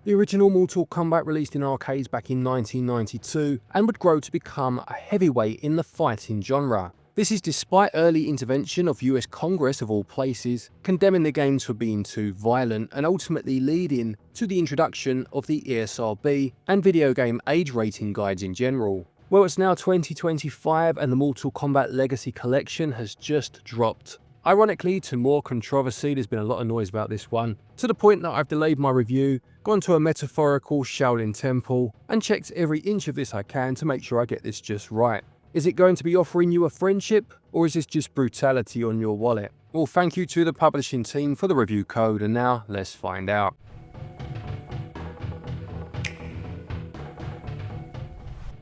The original Mortal Kombat released in arcades back in 1992 and would grow to become a heavyweight in the fighting genre. This is despite early intervention of US Congress of all places, condemning the games for being too violent and ultimately leading to the introduction of the ESRB and video game age rating guides in general. Well, it's now 2025 and the Mortal Kombat Legacy Collection has just dropped. Ironically, to more controversy, there's been a lot of noise about this one, to the point that I've delayed my review, gone to a metaphorical Shaolin temple, and checked every inch of this I can to make sure I get this just right. Is it going to be offering you a friendship, or is this just brutality on your wallet? Well, thank you to the publishing team for the review code, and now let's find out.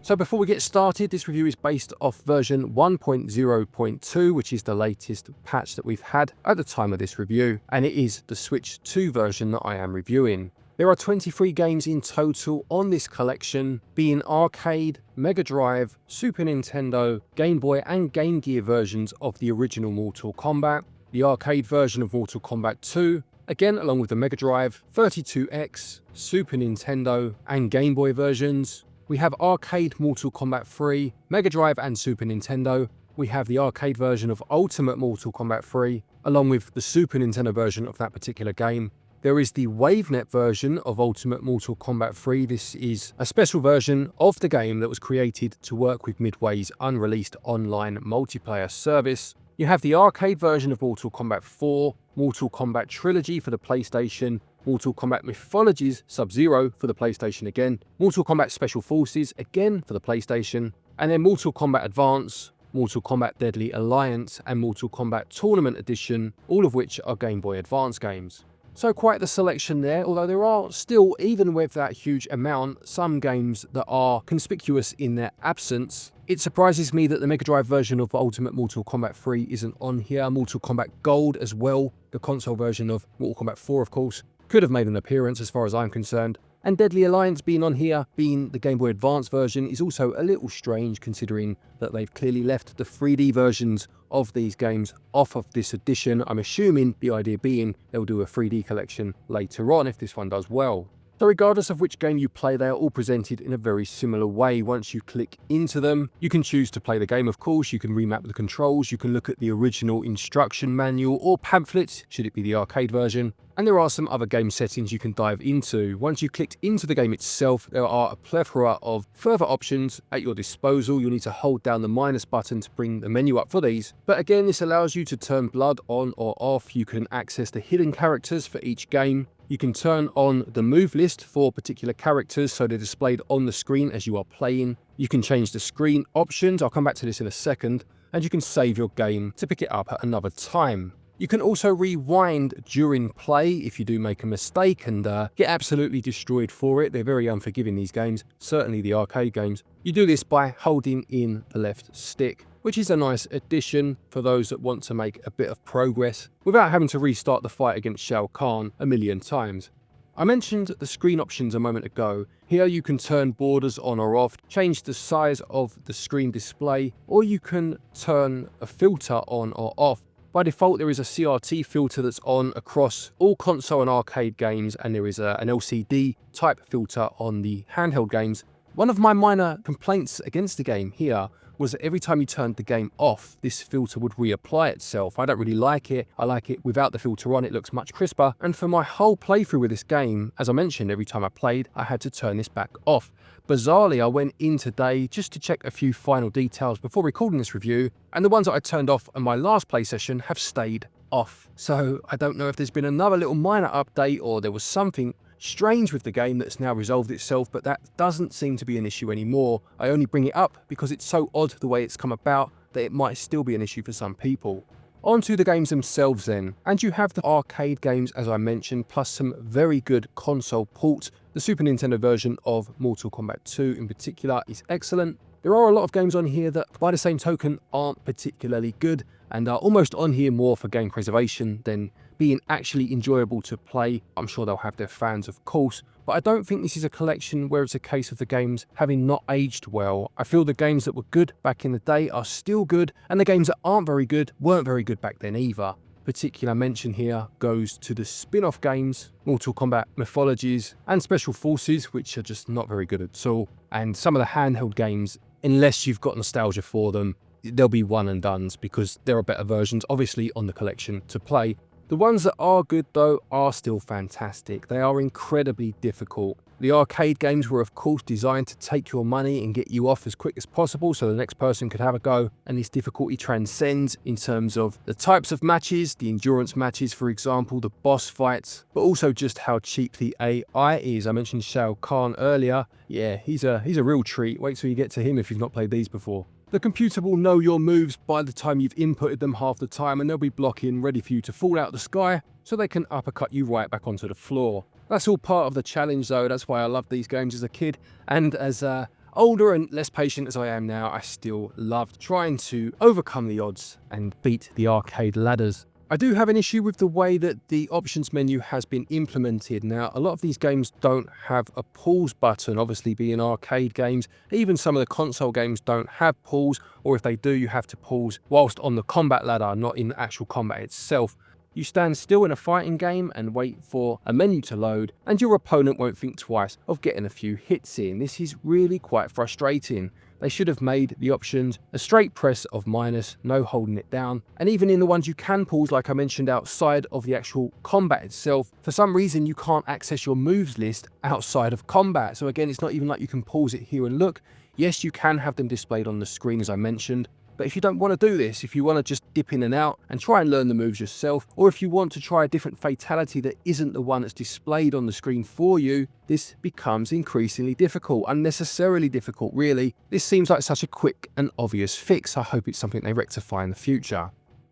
So before we get started, this review is based off version 1.0.2, which is the latest patch that we've had at the time of this review, and it is the Switch 2 version that I am reviewing. There are 23 games in total on this collection, being arcade, Mega Drive, Super Nintendo, Game Boy and Game Gear versions of the original Mortal Kombat, the arcade version of Mortal Kombat 2, again along with the Mega Drive, 32X, Super Nintendo and Game Boy versions. We have arcade Mortal Kombat 3, Mega Drive and Super Nintendo. We have the arcade version of Ultimate Mortal Kombat 3, along with the Super Nintendo version of that particular game. There is the WaveNet version of Ultimate Mortal Kombat 3. This is a special version of the game that was created to work with Midway's unreleased online multiplayer service. You have the arcade version of Mortal Kombat 4, Mortal Kombat Trilogy for the PlayStation, Mortal Kombat Mythologies Sub-Zero for the PlayStation again, Mortal Kombat Special Forces again for the PlayStation, and then Mortal Kombat Advance, Mortal Kombat Deadly Alliance and Mortal Kombat Tournament Edition, all of which are Game Boy Advance games. So quite the selection there, although there are still, even with that huge amount, some games that are conspicuous in their absence. It surprises me that the Mega Drive version of Ultimate Mortal Kombat 3 isn't on here. Mortal Kombat Gold as well, the console version of Mortal Kombat 4 of course, could have made an appearance as far as I'm concerned. And Deadly Alliance being on here, being the Game Boy Advance version, is also a little strange considering that they've clearly left the 3D versions of these games off of this edition. I'm assuming the idea being they'll do a 3D collection later on if this one does well. So regardless of which game you play, they are all presented in a very similar way. Once you click into them, you can choose to play the game, of course, you can remap the controls, you can look at the original instruction manual or pamphlet, should it be the arcade version, and there are some other game settings you can dive into. Once you clicked into the game itself, there are a plethora of further options at your disposal. You'll need to hold down the minus button to bring the menu up for these. But again, this allows you to turn blood on or off. You can access the hidden characters for each game. You can turn on the move list for particular characters so they're displayed on the screen as you are playing. You can change the screen options, I'll come back to this in a second, and you can save your game to pick it up at another time. You can also rewind during play if you do make a mistake and get absolutely destroyed for it. They're very unforgiving, these games, certainly the arcade games. You do this by holding in the left stick, which is a nice addition for those that want to make a bit of progress without having to restart the fight against Shao Kahn a million times. I mentioned the screen options a moment ago. Here you can turn borders on or off, change the size of the screen display, or you can turn a filter on or off. By default, there is a CRT filter that's on across all console and arcade games, and there is an LCD type filter on the handheld games. One of my minor complaints against the game here was that every time you turned the game off, this filter would reapply itself. I don't really like it. I like it without the filter on. It looks much crisper. And for my whole playthrough with this game, as I mentioned, every time I played, I had to turn this back off. Bizarrely, I went in today just to check a few final details before recording this review, and the ones that I turned off in my last play session have stayed off. So I don't know if there's been another little minor update or there was something strange with the game that's now resolved itself, but that doesn't seem to be an issue anymore. I only bring it up because it's so odd the way it's come about that it might still be an issue for some people. On to the games themselves then, and you have the arcade games as I mentioned, plus some very good console ports. The Super Nintendo version of Mortal Kombat 2 in particular is excellent. There are a lot of games on here that by the same token aren't particularly good and are almost on here more for game preservation than being actually enjoyable to play. I'm sure they'll have their fans of course, but I don't think this is a collection where it's a case of the games having not aged well. I feel the games that were good back in the day are still good, and the games that aren't very good weren't very good back then either. particular mention here goes to the spin-off games, Mortal Kombat Mythologies and Special Forces, which are just not very good at all. And some of the handheld games, unless you've got nostalgia for them, they'll be one and dones because there are better versions, obviously, on the collection to play. The ones that are good, though, are still fantastic. They are incredibly difficult. The arcade games were, of course, designed to take your money and get you off as quick as possible so the next person could have a go. And this difficulty transcends in terms of the types of matches, the endurance matches, for example, the boss fights, but also just how cheap the AI is. I mentioned Shao Kahn earlier. Yeah, he's a real treat. Wait till you get to him if you've not played these before. The computer will know your moves by the time you've inputted them half the time, and they'll be blocking, ready for you to fall out of the sky so they can uppercut you right back onto the floor. That's all part of the challenge though. That's why I loved these games as a kid, and as older and less patient as I am now, I still loved trying to overcome the odds and beat the arcade ladders. I do have an issue with the way that the options menu has been implemented. Now, a lot of these games don't have a pause button, obviously being arcade games. Even some of the console games don't have pause, or if they do, you have to pause whilst on the combat ladder, not in actual combat itself. You stand still in a fighting game and wait for a menu to load, and your opponent won't think twice of getting a few hits in. This is really quite frustrating. They should have made the options a straight press of minus, no holding it down. And even in the ones you can pause, like I mentioned, outside of the actual combat itself, for some reason you can't access your moves list outside of combat. So again, it's not even like you can pause it here and look. Yes, you can have them displayed on the screen, as I mentioned. But if you don't want to do this, if you want to just dip in and out and try and learn the moves yourself, or if you want to try a different fatality that isn't the one that's displayed on the screen for you, this becomes increasingly difficult, unnecessarily difficult, really. This seems like such a quick and obvious fix. I hope it's something they rectify in the future.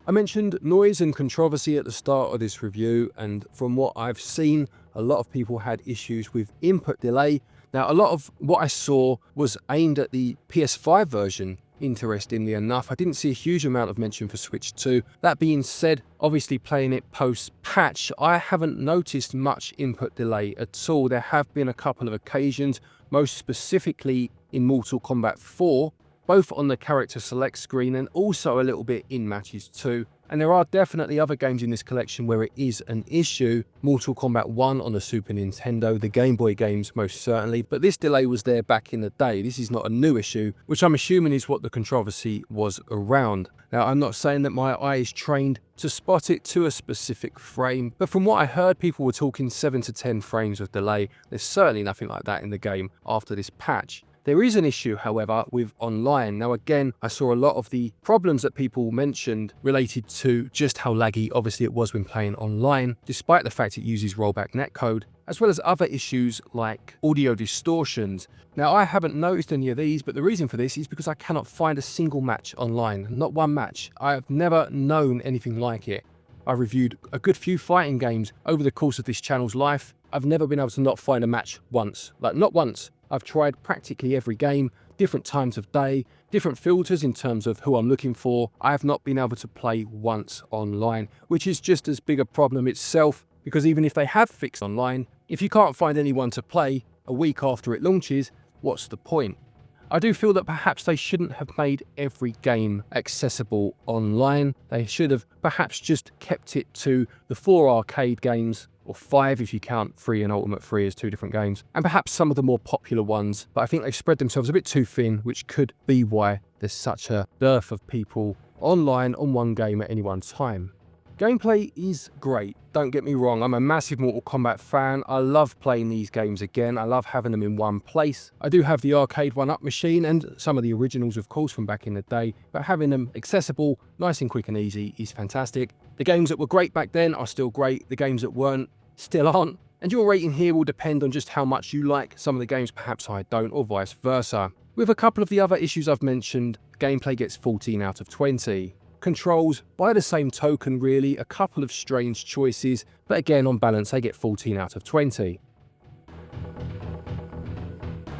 I mentioned noise and controversy at the start of this review, and from what I've seen, a lot of people had issues with input delay. Now, a lot of what I saw was aimed at the PS5 version. Interestingly enough, I didn't see a huge amount of mention for Switch 2. That being said, obviously playing it post-patch, I haven't noticed much input delay at all. There have been a couple of occasions, most specifically in Mortal Kombat 4, both on the character select screen and also a little bit in matches too. And there are definitely other games in this collection where it is an issue. Mortal Kombat 1 on the Super Nintendo, the Game Boy games most certainly, but this delay was there back in the day. This is not a new issue, which I'm assuming is what the controversy was around. Now, I'm not saying that my eye is trained to spot it to a specific frame, but from what I heard, people were talking 7 to 10 frames of delay. There's certainly nothing like that in the game after this patch. There is an issue, however, with online. Now, again, I saw a lot of the problems that people mentioned related to just how laggy, obviously, it was when playing online, despite the fact it uses rollback netcode, as well as other issues like audio distortions. Now, I haven't noticed any of these, but the reason for this is because I cannot find a single match online. Not one match. I have never known anything like it. I reviewed a good few fighting games over the course of this channel's life. I've never been able to not find a match once. Like, not once. I've tried practically every game, different times of day, different filters in terms of who I'm looking for. I have not been able to play once online, which is just as big a problem itself, because even if they have fixed online, if you can't find anyone to play a week after it launches, what's the point? I do feel that perhaps they shouldn't have made every game accessible online. They should have perhaps just kept it to the 4 arcade games, or 5 if you count 3 and Ultimate 3 as 2 different games, and perhaps some of the more popular ones, but I think they've spread themselves a bit too thin, which could be why there's such a dearth of people online on one game at any one time. Gameplay is great, don't get me wrong. I'm a massive Mortal Kombat fan. I love playing these games again. I love having them in one place. I do have the arcade 1-up machine and some of the originals, of course, from back in the day, but having them accessible, nice and quick and easy is fantastic. The games that were great back then are still great. The games that weren't still aren't. And your rating here will depend on just how much you like some of the games, perhaps I don't, or vice versa. With a couple of the other issues I've mentioned, gameplay gets 14 out of 20. Controls, by the same token really, a couple of strange choices, but again on balance they get 14 out of 20.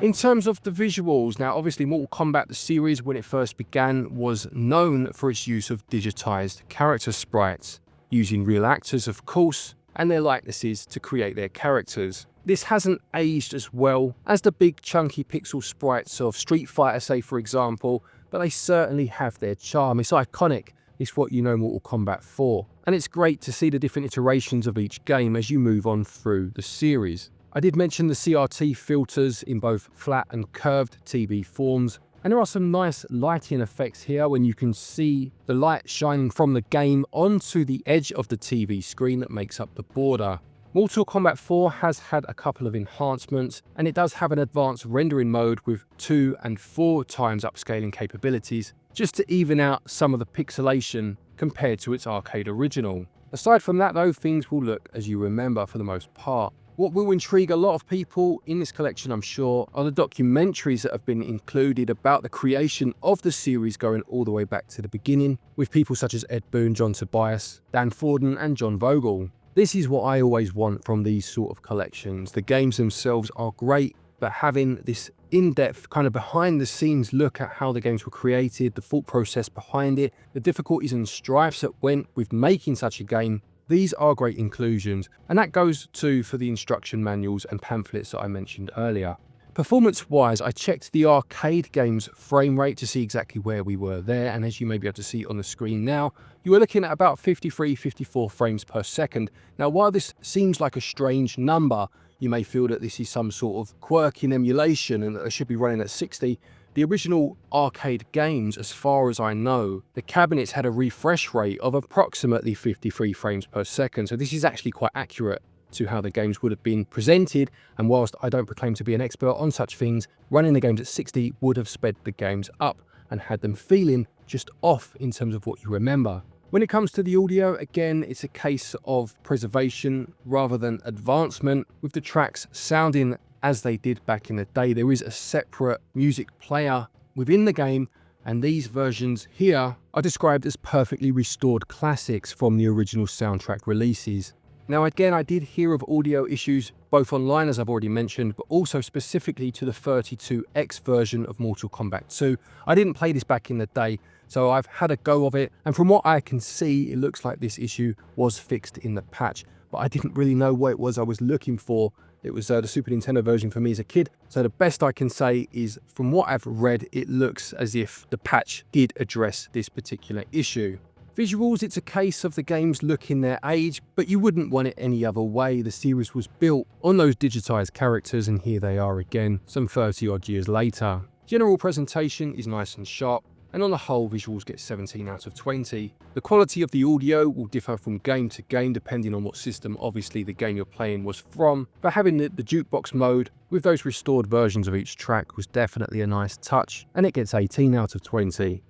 In terms of the visuals, now obviously Mortal Kombat the series when it first began was known for its use of digitized character sprites, using real actors of course, and their likenesses to create their characters. This hasn't aged as well as the big chunky pixel sprites of Street Fighter, say for example, but they certainly have their charm. It's iconic, It's what you know Mortal Kombat for. And it's great to see the different iterations of each game as you move on through the series. I did mention the CRT filters in both flat and curved TV forms, and there are some nice lighting effects here when you can see the light shining from the game onto the edge of the TV screen that makes up the border. Mortal Kombat 4 has had a couple of enhancements, and it does have an advanced rendering mode with 2 and 4 times upscaling capabilities, just to even out some of the pixelation compared to its arcade original. Aside from that though, things will look as you remember for the most part. What will intrigue a lot of people in this collection, I'm sure, are the documentaries that have been included about the creation of the series going all the way back to the beginning, with people such as Ed Boon, John Tobias, Dan Forden and John Vogel. This is what I always want from these sort of collections. The games themselves are great, but having this in-depth kind of behind the scenes look at how the games were created, the thought process behind it, the difficulties and strifes that went with making such a game, these are great inclusions, and that goes too for the instruction manuals and pamphlets that I mentioned earlier. Performance-wise, I checked the arcade game's frame rate to see exactly where we were there, and as you may be able to see on the screen now, you are looking at about 53-54 frames per second. Now, while this seems like a strange number, you may feel that this is some sort of quirk in emulation and that it should be running at 60. The original arcade games, as far as I know, the cabinets had a refresh rate of approximately 53 frames per second, so this is actually quite accurate to how the games would have been presented, and whilst I don't proclaim to be an expert on such things, running the games at 60 would have sped the games up and had them feeling just off in terms of what you remember. When it comes to the audio, again, it's a case of preservation rather than advancement, with the tracks sounding as they did back in the day. There is a separate music player within the game, and these versions here are described as perfectly restored classics from the original soundtrack releases. Now again, I did hear of audio issues both online, as I've already mentioned, but also specifically to the 32X version of Mortal Kombat 2. I didn't play this back in the day, so I've had a go of it, and from what I can see, it looks like this issue was fixed in the patch, but I didn't really know what it was I was looking for. It was the Super Nintendo version for me as a kid, so the best I can say is from what I've read, it looks as if the patch did address this particular issue. Visuals, it's a case of the games looking their age, but you wouldn't want it any other way. The series was built on those digitized characters, and here they are again, some 30 odd years later. General presentation is nice and sharp, and on the whole, visuals get 17 out of 20. The quality of the audio will differ from game to game depending on what system obviously the game you're playing was from, but having the jukebox mode with those restored versions of each track was definitely a nice touch, and it gets 18 out of 20.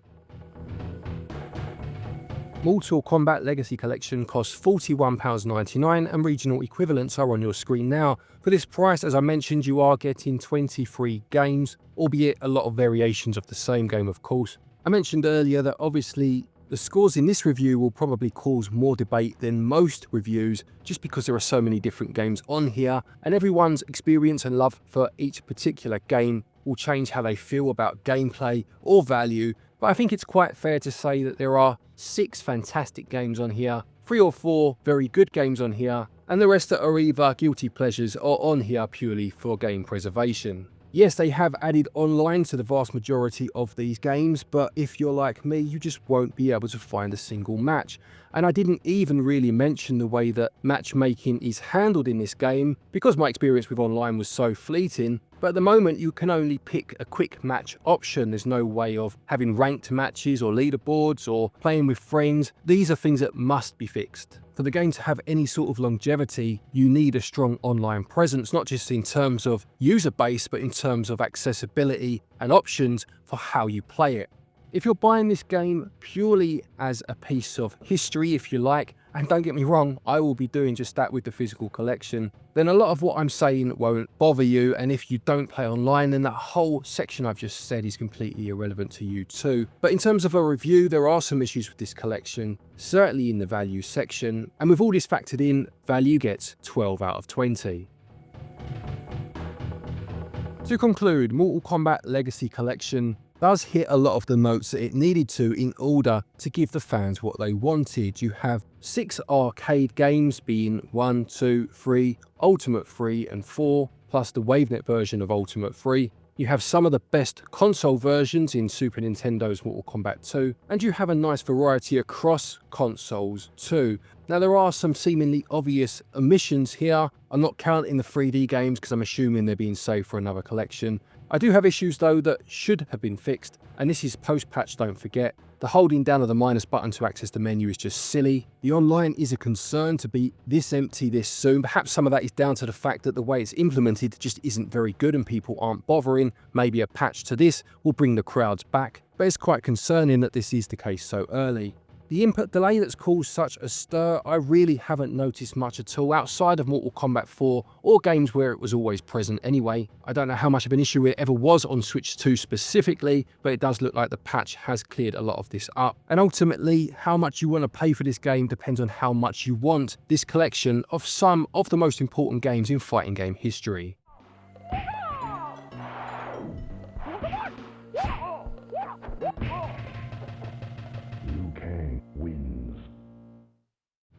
Mortal Kombat Legacy Collection costs £41.99 and regional equivalents are on your screen now. For this price, as I mentioned, you are getting 23 games, albeit a lot of variations of the same game of course. I mentioned earlier that obviously the scores in this review will probably cause more debate than most reviews just because there are so many different games on here, and everyone's experience and love for each particular game will change how they feel about gameplay or value. But I think it's quite fair to say that there are 6 fantastic games on here, 3 or 4 very good games on here, and the rest that are either guilty pleasures or on here purely for game preservation. Yes, they have added online to the vast majority of these games, but if you're like me, you just won't be able to find a single match. And I didn't even really mention the way that matchmaking is handled in this game, because my experience with online was so fleeting. But at the moment, you can only pick a quick match option. There's no way of having ranked matches or leaderboards or playing with friends. These are things that must be fixed. For the game to have any sort of longevity, you need a strong online presence, not just in terms of user base, but in terms of accessibility and options for how you play it. If you're buying this game purely as a piece of history, if you like, and don't get me wrong, I will be doing just that with the physical collection, then a lot of what I'm saying won't bother you, and if you don't play online, then that whole section I've just said is completely irrelevant to you too. But in terms of a review, there are some issues with this collection, certainly in the value section, and with all this factored in, value gets 12 out of 20. To conclude, Mortal Kombat Legacy Collection does hit a lot of the notes that it needed to in order to give the fans what they wanted. You have 6 arcade games, being 1, 2, 3, Ultimate 3 and 4, plus the WaveNet version of Ultimate 3. You have some of the best console versions in Super Nintendo's Mortal Kombat 2, and you have a nice variety across consoles too. Now there are some seemingly obvious omissions here. I'm not counting the 3D games because I'm assuming they're being saved for another collection. I do have issues though that should have been fixed, and this is post-patch, don't forget. The holding down of the minus button to access the menu is just silly. The online is a concern to be this empty this soon. Perhaps some of that is down to the fact that the way it's implemented just isn't very good and people aren't bothering. Maybe a patch to this will bring the crowds back, but it's quite concerning that this is the case so early. The input delay that's caused such a stir, I really haven't noticed much at all outside of Mortal Kombat 4 or games where it was always present anyway. I don't know how much of an issue it ever was on Switch 2 specifically, but it does look like the patch has cleared a lot of this up. And ultimately, how much you want to pay for this game depends on how much you want this collection of some of the most important games in fighting game history.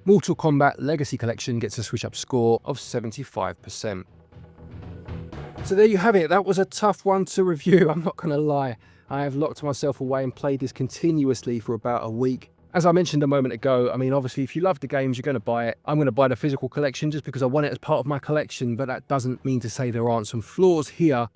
Mortal Kombat Legacy Collection gets a SwitchUp score of 75%. So there you have it. That was a tough one to review, I'm not going to lie. I have locked myself away and played this continuously for about a week. As I mentioned a moment ago, I mean, obviously, if you love the games, you're going to buy it. I'm going to buy the physical collection just because I want it as part of my collection, but that doesn't mean to say there aren't some flaws here,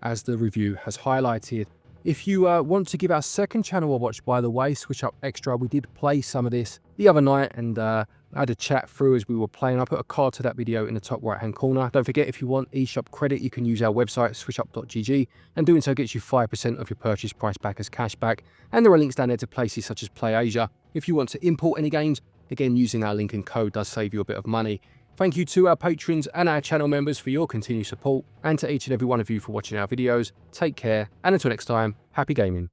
as the review has highlighted. If you want to give our second channel a watch, by the way, SwitchUp Extra, we did play some of this the other night, and I had a chat through as we were playing. I put a card to that video in the top right hand corner. Don't forget, if you want eShop credit, you can use our website, switchup.gg, and doing so gets you 5% of your purchase price back as cashback. And there are links down there to places such as PlayAsia. If you want to import any games, again, using our link and code does save you a bit of money. Thank you to our patrons and our channel members for your continued support, and to each and every one of you for watching our videos. Take care, and until next time, happy gaming.